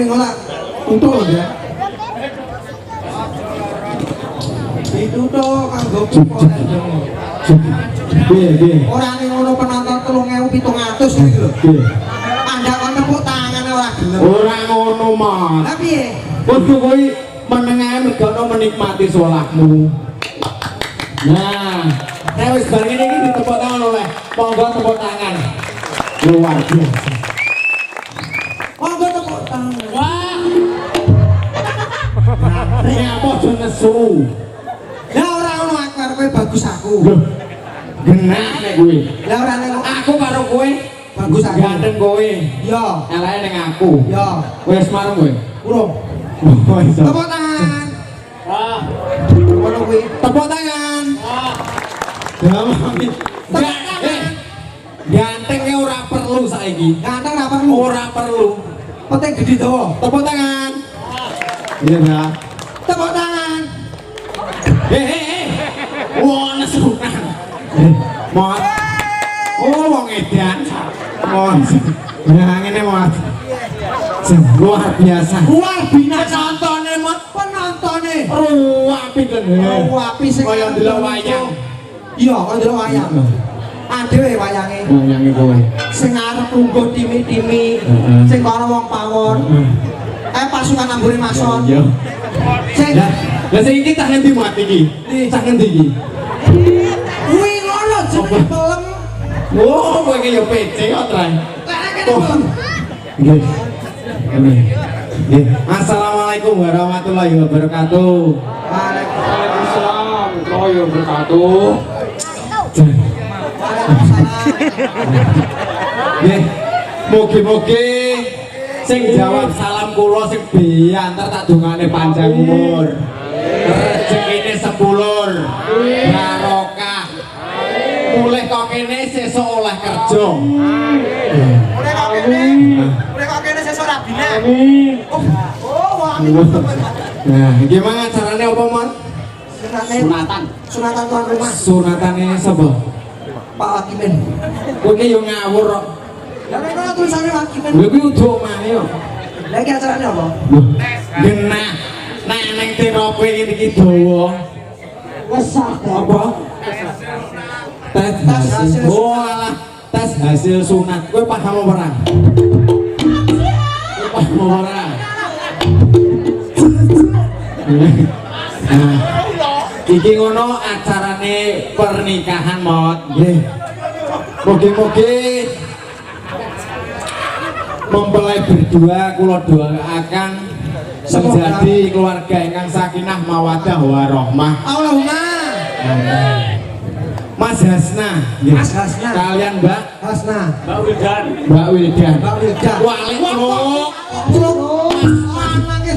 ngono. Untuk ya. Itu toh kanggo ora ning ngono penonton 3700 iki lho. Anda kon tepuk tangan ora gelem. Ora ngono, Mas. Lah piye? Kudu kowe meneng ae mergono menikmati salahmu. Nah, wis bar ngene iki ditepuk tangan oleh. Monggo tepuk tangan. Luar biasa. Monggo tepuk tangan. Wah. Nah, apa aja nesu. Lah ora ono aku karo kowe bagus aku. Loh. Genah nek kowe. Lah ora ning Aku karo kowe bagus aku. ganteng kowe. Iya. Eleke ning aku. Iya. Wis marung kowe. Urung. Oh, iso. Tepuk tangan. Wah. Ngono kuwi. Tepuk tangan. Wah. Gantengnya ora perlu saiki. Ganteng ora perlu. Ora perlu. Penting gede dawa. Tepuk tangan. Iya, Mbak. Tepuk tangan. Wah, nesukan. Mot. Oh, wong edan. Mot. Nah, ngene, Mot. Luar biasa. Luar biasa. Penontonnya, Mot. Penontonnya. Ruwapi kan. Ruwapi sing kaya ndelok wayang. Iya, kaya ndelok wayang. Adewe wayange. Wayange kowe. Sing arep lungguh timi-timi, sing kono wong pawon. Pasukan ambune mason. Iya. Sing lah sing iki tak ngendi Mat iki? Tak ngendi iki? kuwi ngono jenenge pelem. Oh, kowe iki ya PC kok, Tran. Lah kene pelem. Nggih. Nggih. Assalamualaikum warahmatullahi wabarakatuh. Waalaikumsalam warahmatullahi wabarakatuh. Nggih. Mugi-mugi sing jawab salam kula sing biantar tak dongane panjang umur. Rezekine sepulur. Barokah. Mulih kok kene sesuk oleh kerja. Mulai kok kene sesuk rabine. Amin. Oh, amin. Nah, gimana caranya apa, Mon? Sunatan tuan rumah. Sunatane sapa? Pak Hakimin. Kowe ki yo ngawur kok. Lah nek kono tulisane Hakimin. Lha kuwi udah omahe yo. Lah iki acarane apa? Genah. Nek neng terapi iki dawa. Wes Apa? Tes hasil. Oh, alah. Tes hasil sunat. Kowe paham apa ora? Kowe paham apa ora? Nah, iki ngono acarane pernikahan, Mot. Nggih. Mugi-mugi mempelai berdua kula doakan menjadi keluarga ingkang sakinah mawaddah warahmah. Allahumma. Mas Hasna, Mas Hasna. kalian Mbak Hasna. Mbak Wildan. Mbak Wildan. Wali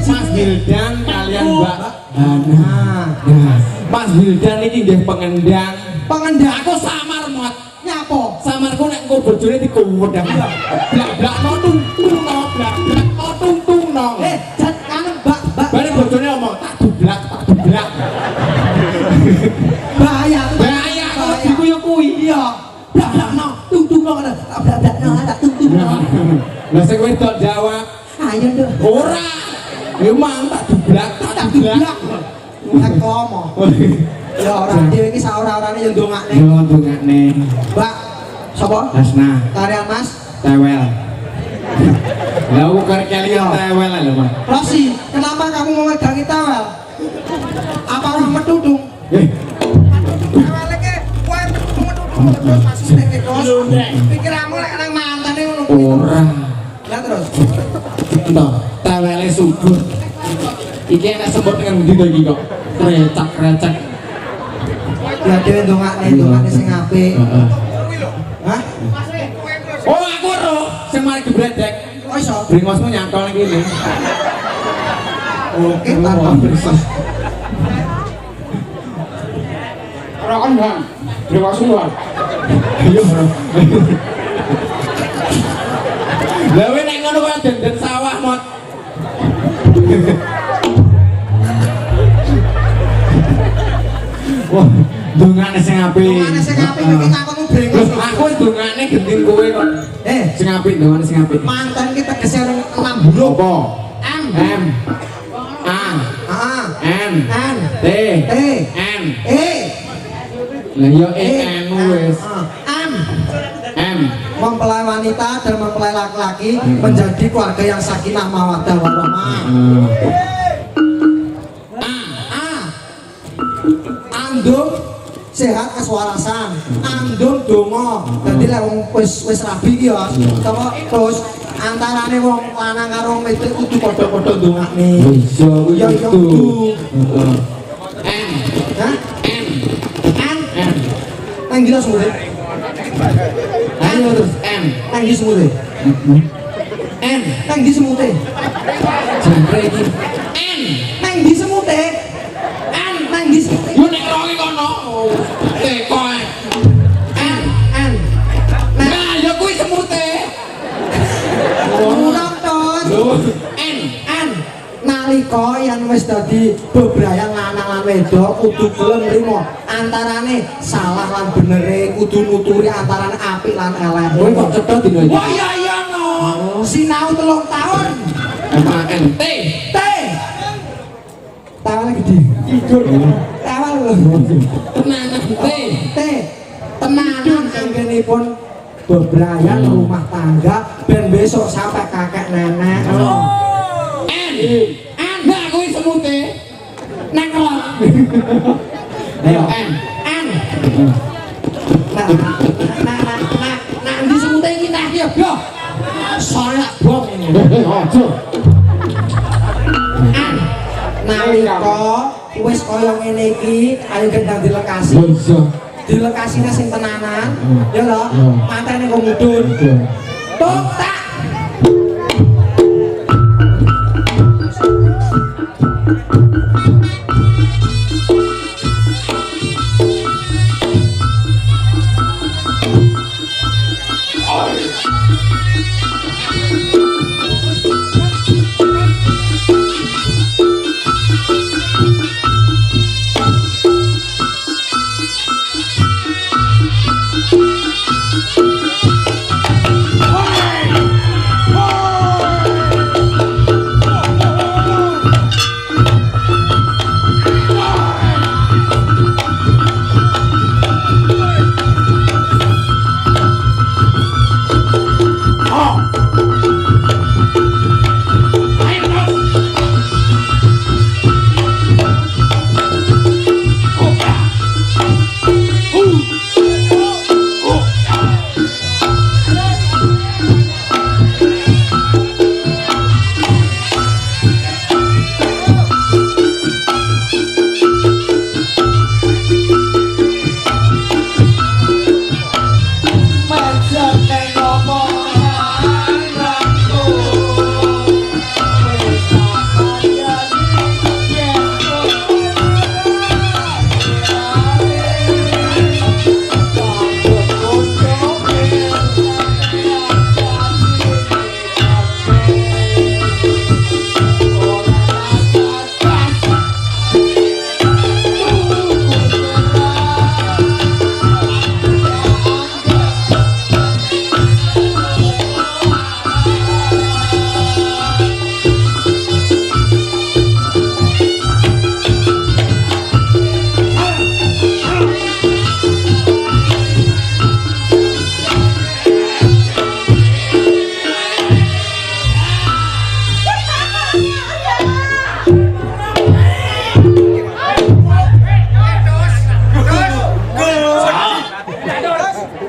Mas Wildan kalian Mbak Hana. Nah, Mas Wildan iki nggih pengendang. Pengendang. Aku samar, Mot. Nyapa? Samarku nek engko bojone dikuwedang. Blak-blak no tung-tung no, blak-blak no tung-tung no. Jan anu Mbak. Bare bojone ngomong tak dublak. Bahaya. Bahaya kok dikuyu kuwi. Iya. Blak no tung-tung no ada. Blak no ada tung-tung no. Lah sing wedok jawab, Ayo nduk. ora. Emang tak dublak. Nek komo. Ya ora dhewe iki sak ora-orane yo ndongakne. Yo ndongakne. Mbak, sapa? Hasna. Karyan Mas. Tewel. Lah aku kalian tewel lho, Mas. Rosi, kenapa kamu memegang tawel? Apa orang metudung? Tawel iki kowe metudung terus masuk nek terus. Pikiranmu lek nang mantane ngono kuwi. Ora. Lah terus. Entah, tewele subur. Iki enak sebut dengan budi iki kok. Krecak. Ya dhewe ndongakne sing apik. Heeh. Hah? Oh, aku ero sing mari gebledek. Kok iso? Bringosmu nyantol ning kene. Oke, tanpa bersih. Ora kan, Bang. Bringosmu, Bang. Iya, Bro. Lah kowe nek ngono kok denden sawah, Mot. Wah, dongane sing apik. Dongane sing apik iki takonmu brengos. Aku dongane gending kowe kok. Sing apik dongane sing apik. mantan kita tegese 6 bulan. Apa? M A N T N lah yo N wis M mempelai wanita dan mempelai laki-laki menjadi keluarga yang sakinah mawaddah warahmah. Andung sehat keswarasan, andung donga. Dadi lek wong wis rabi iki ya, terus antarane wong lanang karo wong wedok kudu padha-padha ndongakne. iya kudu. N Hah? N Nang gila semule. ayo terus M Nang gila semule. N Nang gila semute. jangkrik iki N Nang gila semute. Nang gila semute. yo nek rongi kono teko N. nah ya kuwi semute Urang tos. N Nalika yen wis dadi bebrayan lanang lan wedok kudu gelem nrimo antarane salah lan benere, kudu nuturi antarane apik lan elek. kowe kok cedhak dino iki Wah iya no. Sinau 3 tahun. M A N T T. Tawal gede. Tidur. Tawal lho. tenanan T. Tenanan anggenipun bebrayan rumah tangga ben besok sampai kakek nenek. N nah kuwi semute nang kelop ayo N Nah, di semute iki nah yo. Soalnya bom ini. ojo Nalika wis kaya ngene iki, ayo gendang dilekasi. iya Dilekasine sing tenanan, ya lho. Matene kok mudhun. Tok tak.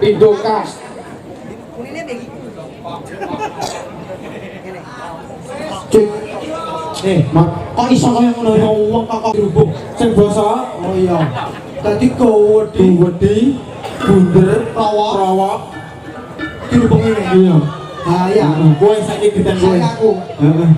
Indokas cik mak kok iso kaya ngono ya wong kok dirubung sing basa Oh iya. Dadi gowedi, bunder, rawa, dirubung ngene iya bahaya. kowe saiki geden kowe Saya aku. heeh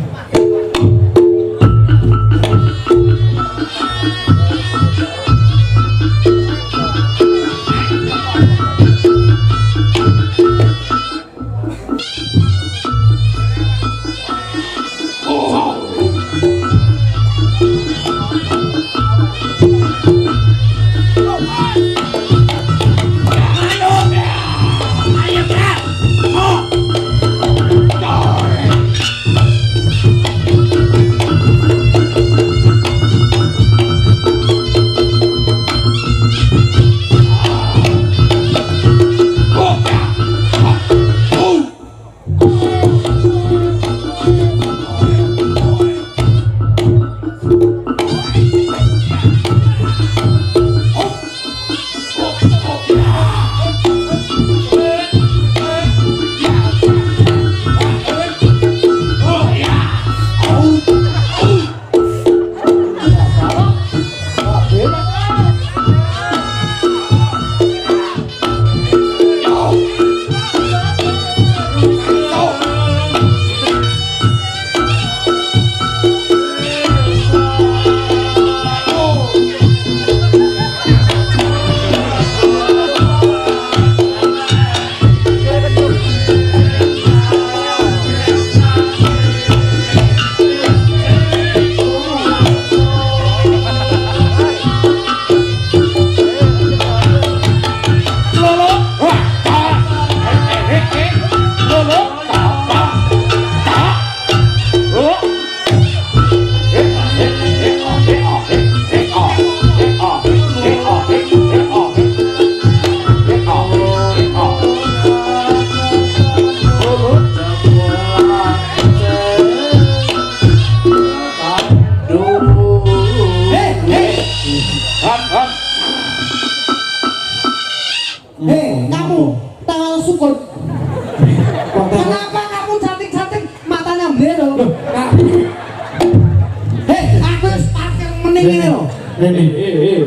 ngene lho. Ini.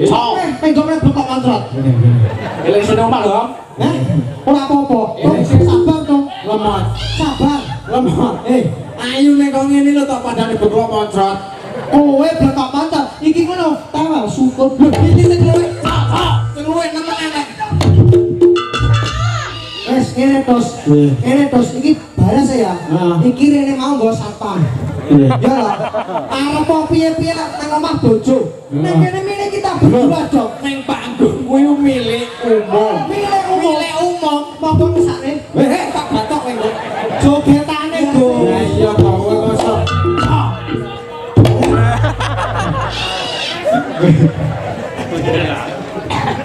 Sok penggone blok kontrak. Elek seneng Pak lho. Hah? Ora apa-apa. Sing sabar dong. Lemot. Sabar. Lemot. Ayo nek kok ngene lho tok padane blok moncrot. Kowe blok kontrak. Iki ngono. Tawa syukur blok iki sing luwih. Sing luwih nemen elek. Wes ngene tos iki balas ya. Iki rene mau nggo satpam. Ya lah. Arep piye-piye nang omah bojo. Nek kene mene kita berdua dong. Ning panggung kuwi milik umum. Milik umum. Monggo mesake. Tak batok kowe. Jogetane go. Ya iya kok mosok.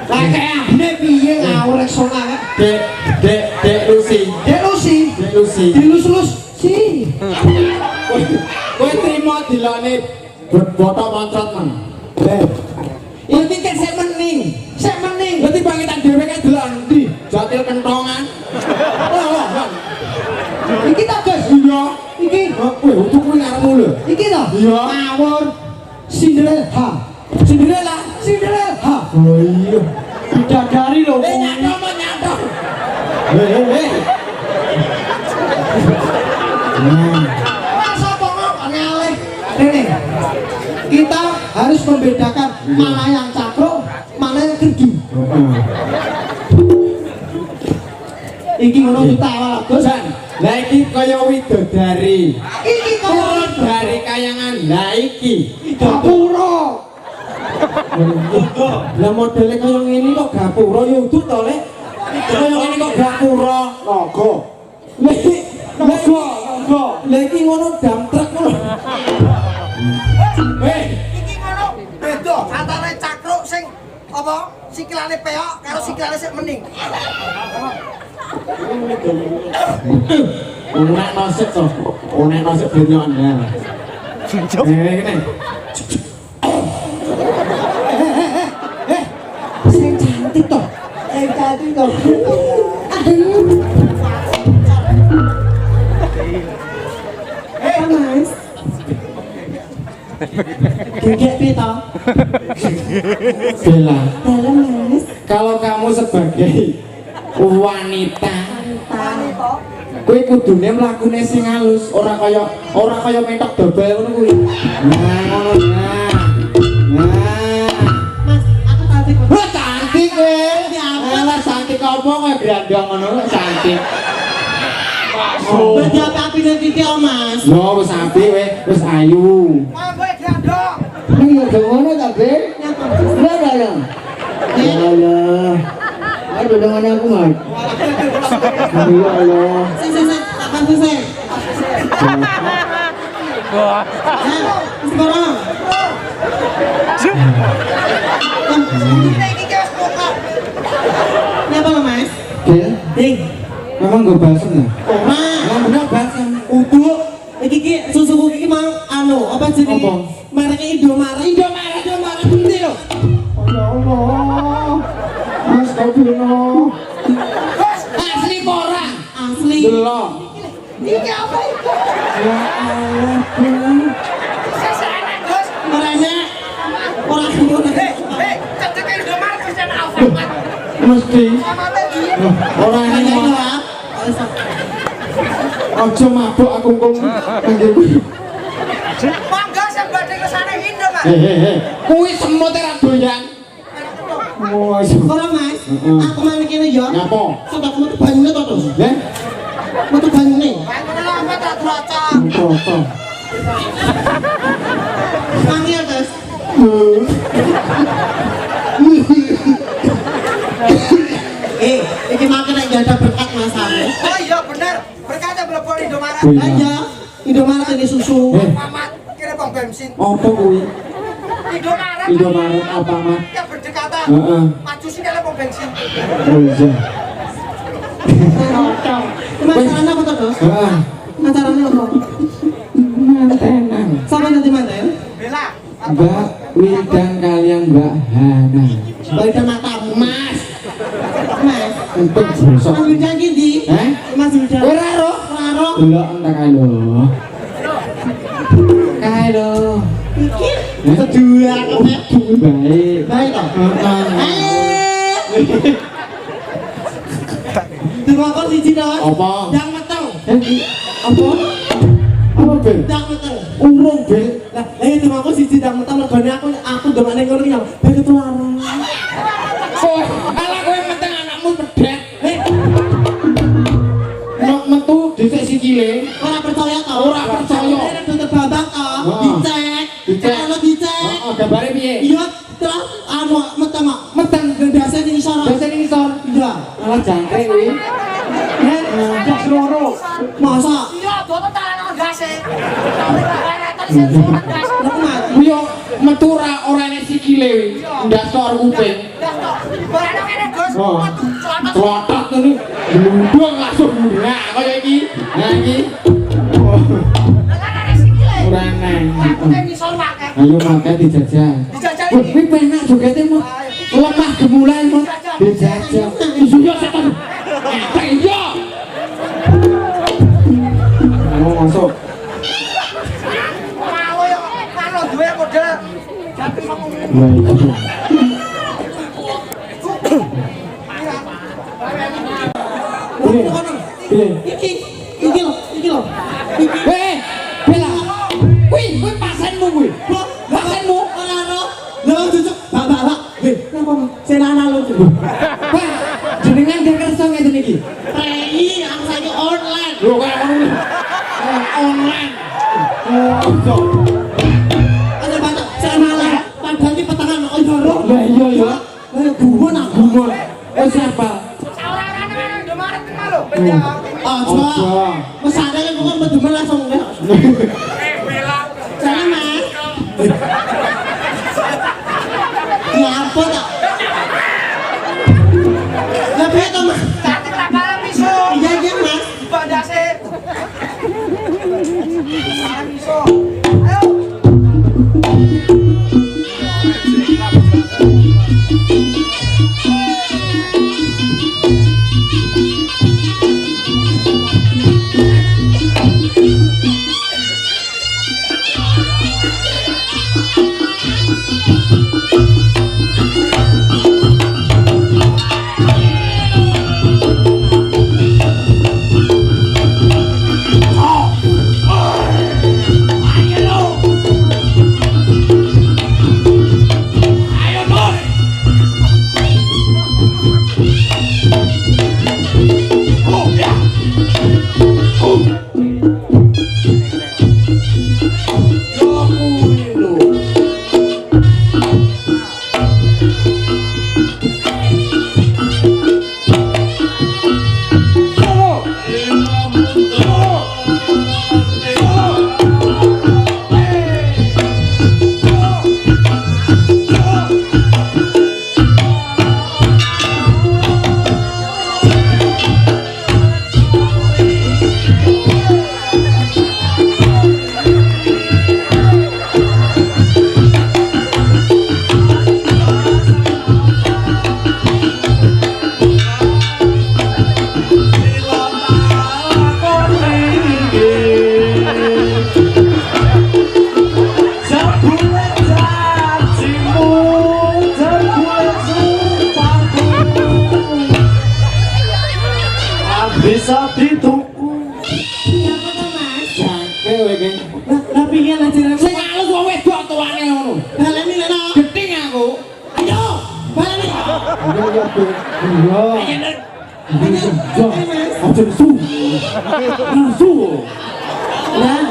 Lah kene piye ngawur sona. Dek Lucy. Dilus-lus si. Kowe trimo dilane botok moncrot men. Iki kan sik mening. Berarti bangitan dhewe kan delok ndi? Jatil kentongan. Iki ta, Gus? Iya. Iki. Kowe utuk kuwi ngarepmu lho. Iki ta? Iya. Ngawur. Cinderella. Oh iya. Bidadari lho. Nyato. Masa pokok ngalih. Rene. Kita harus membedakan mana yang cakruk, mana yang gerdu. Iki ngono ditawa, Gus. Lah iki kaya widodari. Iki Turun dari kayangan. Lah iki gapura. lah modele kaya ngene kok gapura ya udut to, Lek. Kaya ngene kok gapura. Naga. Lah iki ngono dam truk ngono. Iki ngono beda antara cakruk sing apa sikilane peok karo sikilane sik mening. Unek nasib to. Unek nasib benyokan ya. Ngene. Sing cantik toh. Mas. Gigit pita. Bella, Dalam Mas. kalau kamu sebagai wanita, Wanita. kowe kudune mlakune sing halus, ora kaya mentok dobel ngono kuwi. Nah, ngono nah. Mas, aku cantik. Wah, cantik kowe. Alah cantik apa kowe grandong ngono cantik. Berarti api dan titik om Mas. Lho, wis apik kowe, wis ayu. Wah, kowe diandong. Iya, ngono ta, Be? Enggak ada ya. Alah. Aduh, dengan aku, Mas. Ya Allah. Sing, kapan sih? Sekarang. Iki wis pokok. Kenapa lo Mas? Del, Ding. memang gue balsem ya? Oma. Yang benar balsem. Uduk. Iki susuku iki mau apa jenenge? Apa? Mereknya Indomaret gede lho. Ya Allah. Mas kau dino. Asli ora? Asli. Delok. Iki apa itu? Ya Allah, Del. Sesane, Gus. Merenya ora ngono. Cedek Indomaret wis ana Alfamart. Mesti. Samate piye? Orang ini mah. Ojo mabuk aku kong. Mangga sing badhe kesane Indomaret. Kuwi semut ora doyan. Oh, Ora Mas. Aku mari kene ya. Ngapa? Sudah metu banyune to, Terus. Ya? Metu banyune. Banyune apa tak diraca? Foto. Panggil, Terus. Iki makan yang janda berkat Mas Ame. Oh iya bener. Berkata mlebu Indomaret. Iya. Aja, Indomaret ini susu. Alfamart kira pom bensin. Apa kuwi? Indomaret. Indomaret Alfamart. Ya berdekatan. Heeh. Maju sih kira pom bensin. Oh iya. Masalahnya apa Terus? Heeh. Acaranya apa? Mantenan. Sama nanti manten? Bela. Mbak Widang kalian Mbak Hana. Baik matamu, Mas. Mas. Untuk besok. Mas Widang gini. Mas Widang. Ora ro. Raro. Delok entek kae lho. Kae lho. Kedua, baik. Baik toh. Terima kasih Cidos. Apa? Dang meteng. Apa? Apa bel? Dang meteng. Urung bel. Lah, ini terima kasih Dang meteng regane aku ndongane ngono ki ya. Bae ketularan. Kowe, ala kowe meteng anakmu pedet. Nek metu dhisik sikile. Ora percaya toh? Ora percaya. Dokter Bambang toh. Dicek. Dicek. Kalau dicek. Heeh, gambare piye? Iya, terus anu meteng mak. Meteng Biasa ning isor. biasa ning isor. Iya. Ala jangkrik kuwi. Das loro. Masa? Iya, boten tak gase. Terus Aku mati. Kuwi yo metu ora enek sikile kuwi. Ndasor kuping. barang ngene Gus. Oh. Selamat. Trotot ini glundung langsung nah kaya iki. Nah iki. Lah kan sikile. Ora neng. Aku kan isor pakai. Ayo makan dijajah. Dijajah Wih, iki. wih penak jogete mu. Lemah gemulan mu. Dijajah. Iya setan. Iya. Mau masuk. Mau yo karo duwe model. Jadi mau Baik. Iki lho. Hei, Bella. Wih, pasenmu kuwi. Pasenmu. Ora ora. Lah cucuk bapak-bapak. Napa senana lho. Pak, jenengan dia kerso ngeten iki. Rei, aku saiki online. Lho kaya ngono. Online. Oh, Ada bapak senana. Padahal iki petangan kok jaro. lah iya ya. Lah gumun aku. Gumun. Siapa? saurane nang Indomaret kenal lho. Aja. Wis ada yang kok medemen langsung. Sana Mas. Ya apa tak? Lah piye to Mas? Cantik tak kalah miso. Iya iya Mas. Bandase. Kalah miso. Ayo. Bisa dituku. Apa to Mas? Jangke kowe iki. Lah piye lah jeneng? Sing alus wong wedok tuane ngono. Baleni leno. Gething aku. Ayo, baleni. Iya iya tuh. Iya. Ayo Mas. Aja nesu. Nesu. Lah,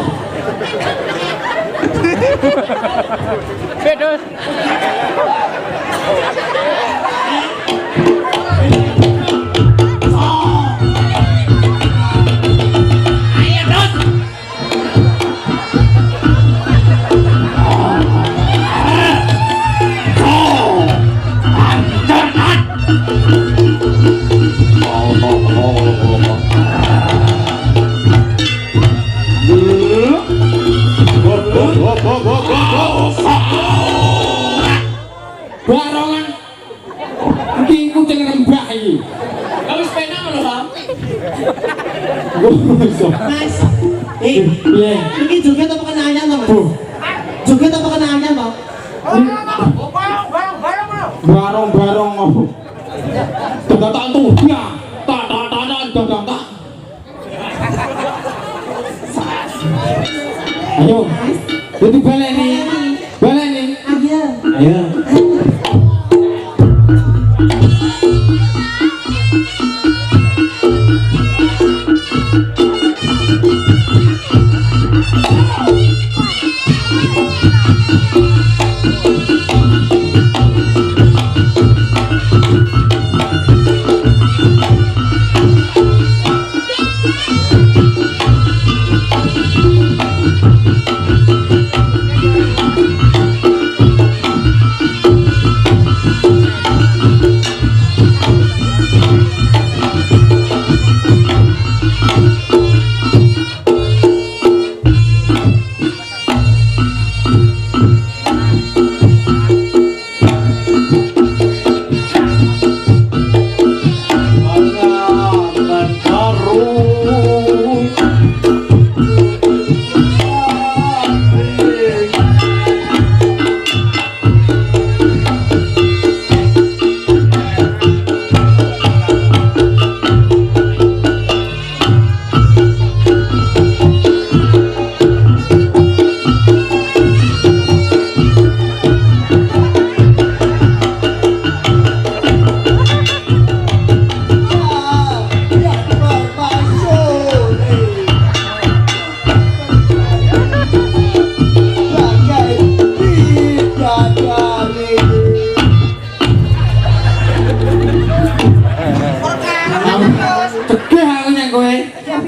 Barongan. Iki kucing rembak iki. Wis penak lho, Bang. Wis. Mas. Piye? Iki joget apa kenanya to Mas? Bu. Joget apa kenalnya, Bang. Barong apa? Tak tuh ya. Tak. Ayo. Itu baleni. Ayo.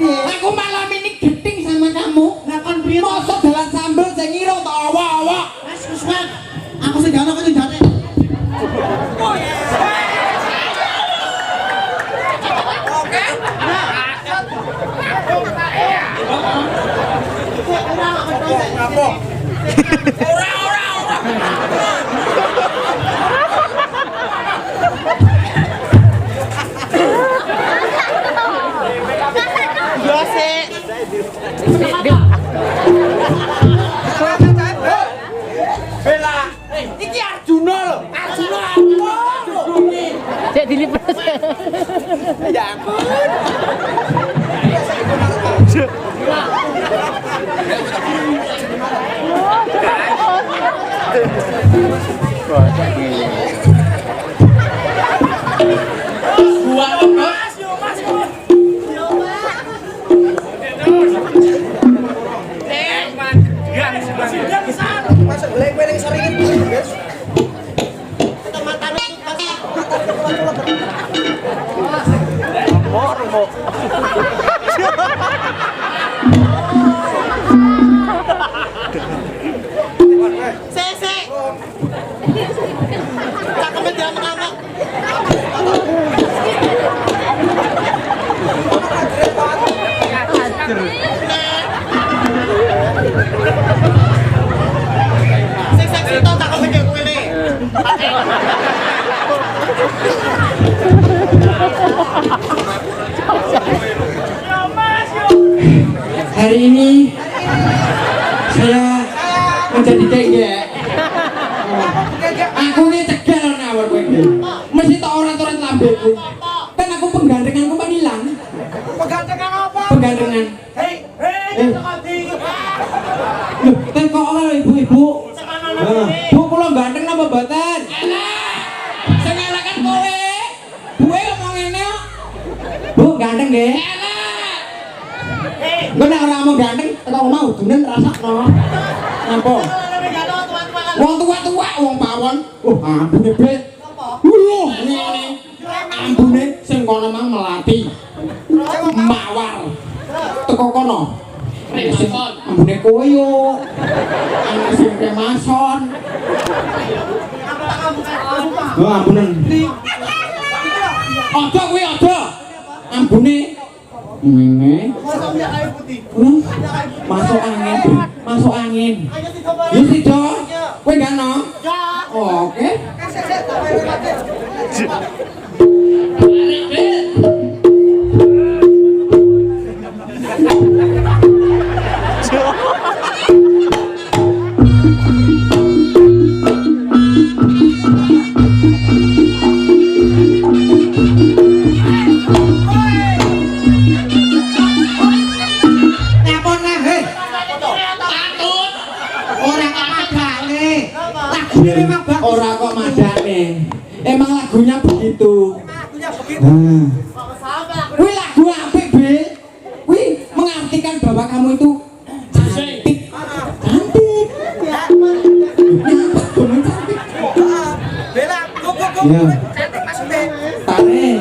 Aku malam ini geding sama kamu. Mosok dalan sambel sing ngira to awak-awak. Wis, Bang. Aku sing gak ono kok jane. Oke. Apa? Ora. Bela, iki Arjuna lho. Arjuna apa? Cek dilipet. Ya ampun. Gua apa? Masuk geleng peleng saringin, guys. Kita mata cakepnya dia mengamak. Seksi tau cakepnya kayak gue nih. Hari ini saya menjadi tegek. Aku ini tegek loh nawar kowe iki. Mesti tak ora-ora lambeku. Kan aku penggandenganku kan hilang. Pegantengan apa? Penggandengan. Hei, Loh, kan kok ora ibu-ibu? Bu kula ganteng napa mboten? Sing elek kan kowe. Kowe ngomong ngene kok. Bu ganteng nggih. Gue nek ora mau ganteng, teko omah udune rasakno. Napa? Wong tua-tua, wong pawon. Ambune bet. Ngene. Ambune sing kono mang melati. Mawar. Teko kono. Ambune kowe yo. Ana sing kemason. Ambunen. Aja kuwi aja. Ambune ini masuk angin, masuk angin. Yuk sih dong, kowe gak no? Oke. lagunya memang bagus. Ora kok madane. Emang lagunya begitu. Lagunya begitu. Nah. Wih lagu apik, Bil. Wih mengartikan bahwa kamu itu cantik. Cantik. Ya. Bener cantik. Bela, go. Iya. Cantik maksudnya. Tarik.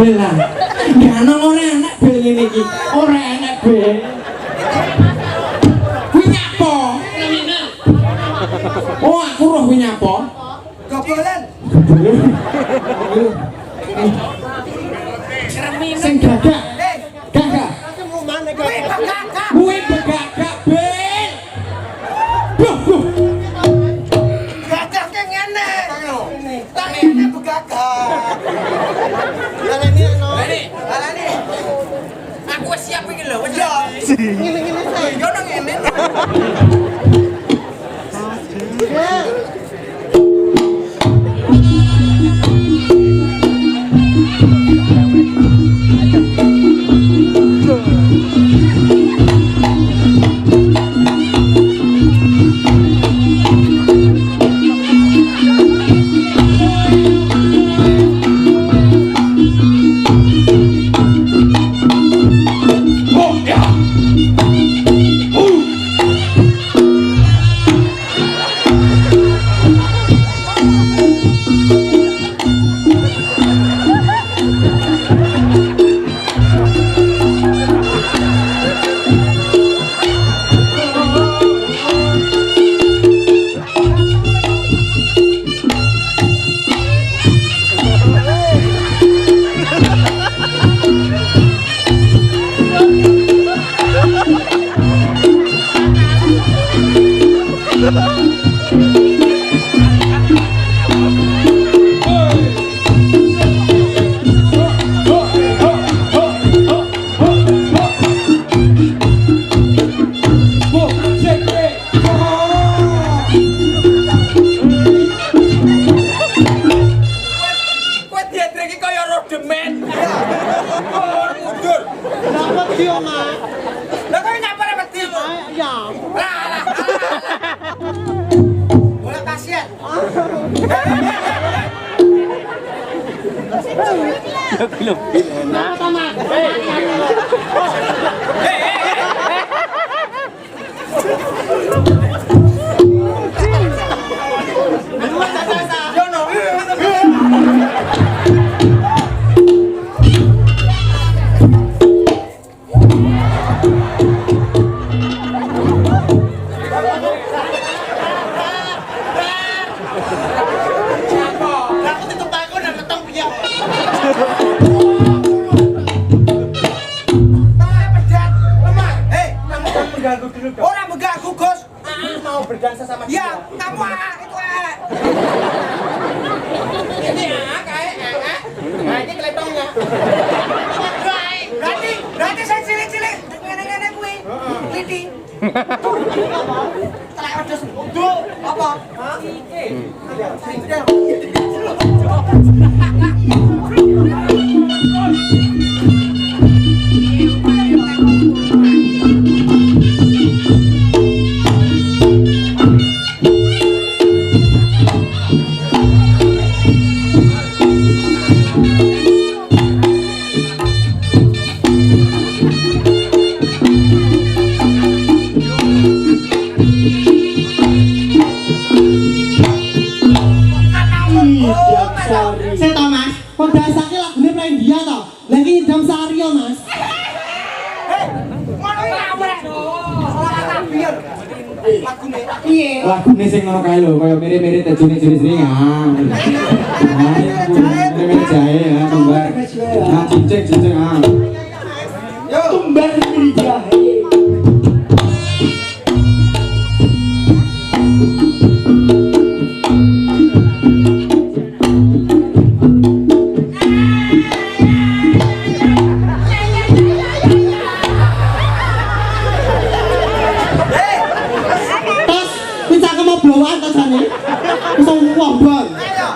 Bela, ya nang ora enak bel ngene iki. Ora enak bel. Kuwi nyapa? Oh, aku roh kuwi nyapa. Gobolan. Sing gagak. Eh, Gagak. kuwi begagak. Kuwi begagak bel. Duh. Gagak ke ngene. Tangene begagak. Alani no. Alani. Aku wis siap iki lho, wis. Ngene-ngene sae. Yo nang ngene. Orang mengganggu Gus. Mau berdansa sama dia. Ya, kamu itu ini kayak nah ini keletongnya. Berarti saya cilik-cilik ngene-ngene kuwi. Lidi. Telek wedhus. Duh, apa? Hah? Saya tahu Mas, pondasake lagune Prendia to. Lah iki nyidam Sario Mas. Ngono iki apa? Salah tabiar. Lagune. Piye? Lagune sing ngono kae lho, kaya mirip-mirip tejune jering-jering ah. Mirip-mirip jahe ya, kembar. Ah, cincin ah. Tumbar dari jahe. Semua bang. Ayo.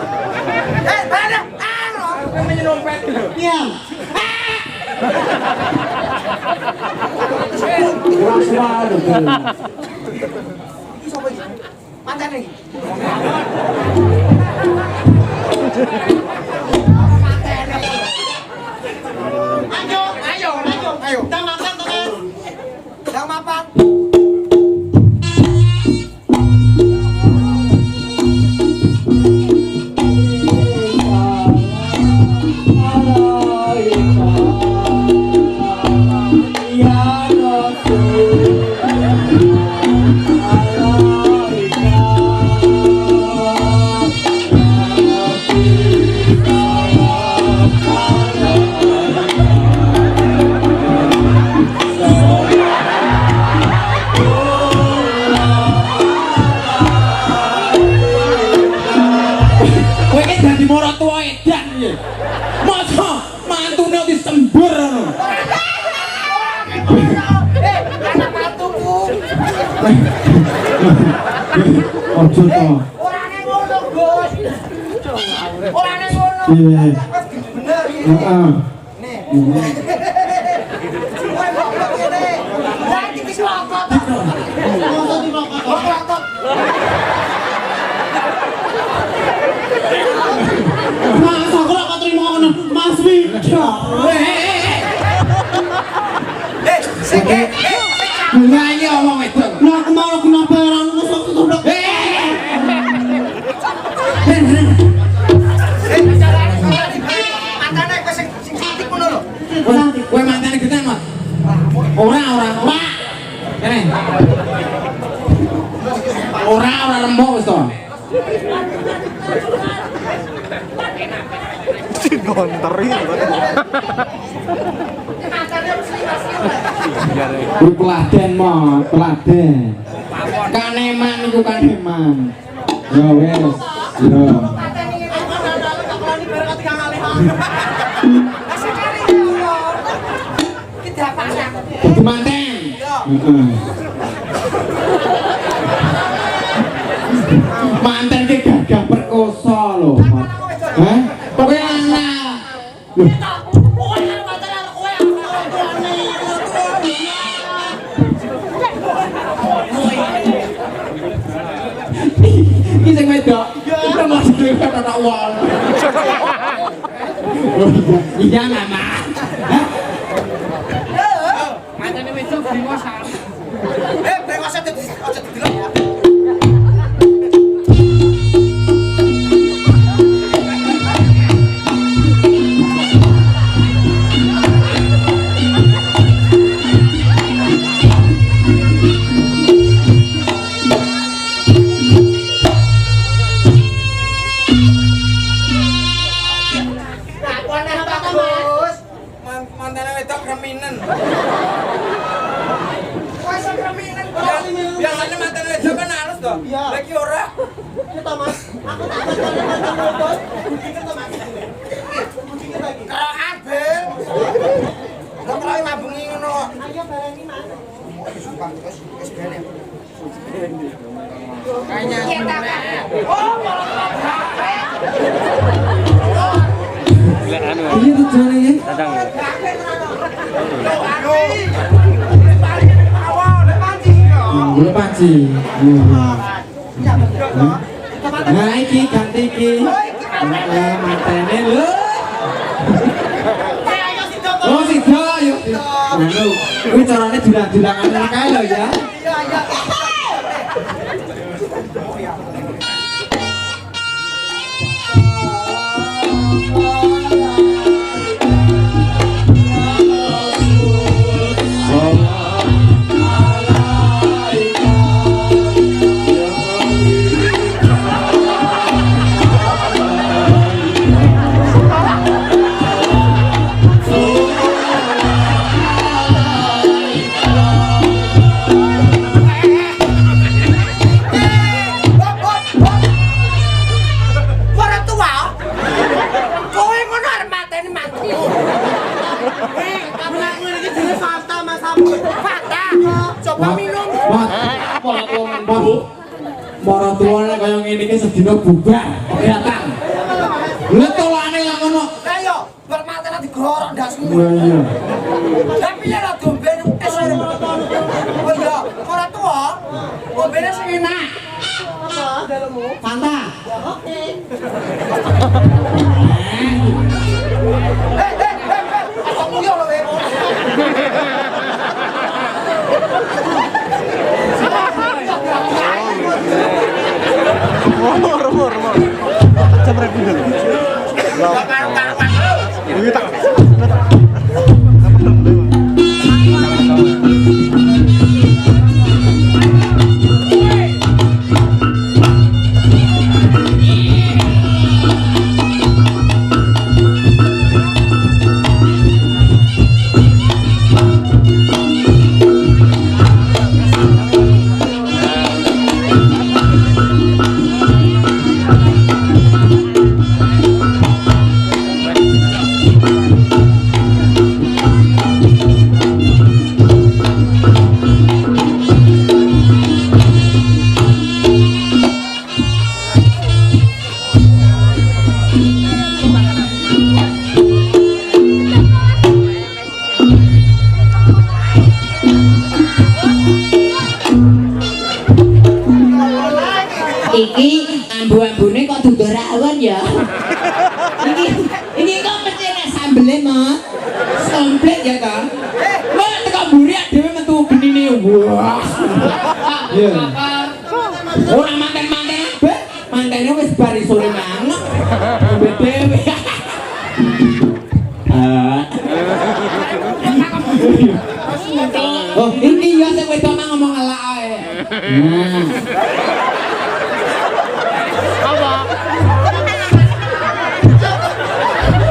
Ada. Namanya dompet. Iya. Kurang selalu. Iki sapa iki? Mantan iki. Ayo. Ndang mapan to, Mas? Ndang mapan. Kowe iki dadi mara tuwa edan piye? Masa mantune disembur ngono. Anak mantuku. Ojo to. Orane ngono, Gus. Orane ngono. Iya. Bener iki. Heeh. Nih. Kowe kok ngene. Lah iki dislokot. Mosok dislokot. Mas aku ora ketrimo ngono. Mas Wida. Sing Nyanyi omong itu. Lah aku mau kenapa ora nusuk tutuk. mantane kowe sing cantik ngono lho. Kowe mantane geten, Mas. Ora. Kene. Ora rembug wis to. Kuwi peladen, Mas, peladen. Kaneman iku kaneman. Ya wis. Ya. Kudu manten. Heeh. Manten ki gagah perkosa lho, Mas. Hah? Kowe anak. Loh, iki sing wedok. Ora mesti dhewe kata wong. Iya, Mama. Mantane wedok bringosan. Brengos aja didelok ya. Mantane wedok reminen. Kowe sok reminen. Biasanya mantane wedok kan halus to. Lagi ora. Kita Mas, aku tak mantan wedok. Kita Mas. Kalau Abel. Kok ora ngabungi ngono. Ayo bareng Mas. Sumpah wis ben ya. Kayaknya. Oh, malah Iya tujuane ya. Belum panci. Nah iki ganti iki. Mantene lho. Oh sida yo. Lho, kuwi carane dilang-dilangan kae lho ya. para tuane kaya ngene iki sedina bubar. Kelihatan. Lha tolane lah ngono. Lah yo, bermatene digorok ndasmu. Iya. Tapi ya lah dombene es. Oh iya, ora tua. Dombene sing enak. Apa dalemu? Fanta. Oke. Aku yo lho. Iki ambu-ambune kok dudu rawon ya. Ini kok mesti nek sambele mah. Komplit ya ta. Kok teko mburi dhewe metu genine. Wah. Iya. Ora manten-manten abe. Mantene wis bari sore manuk. Ambe dhewe. Oh, ini ya sing wedok mah ngomong elak ae.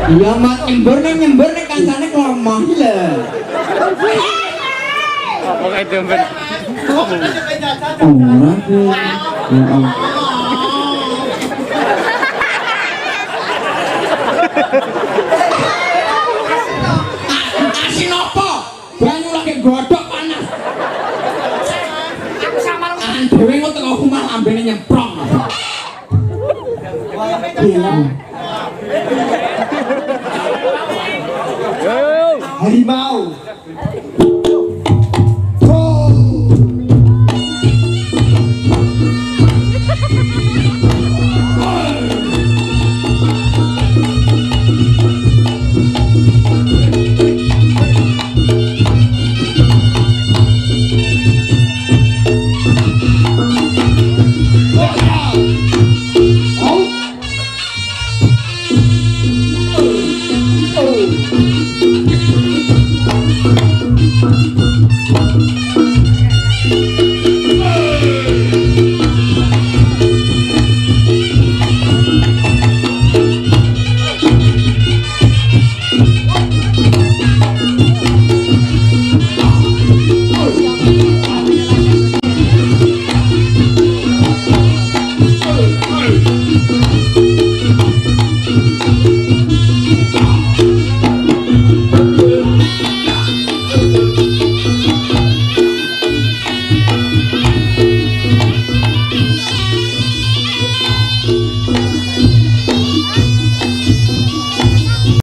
Iya mak nyembur nih kancane kelomah lho. Apa kayak dompet? Ora ku. Asin apa? Banyu lagi godhok panas. Aku samar Dhewe kok teko omah lambene nyemprong. Yo. Harimau.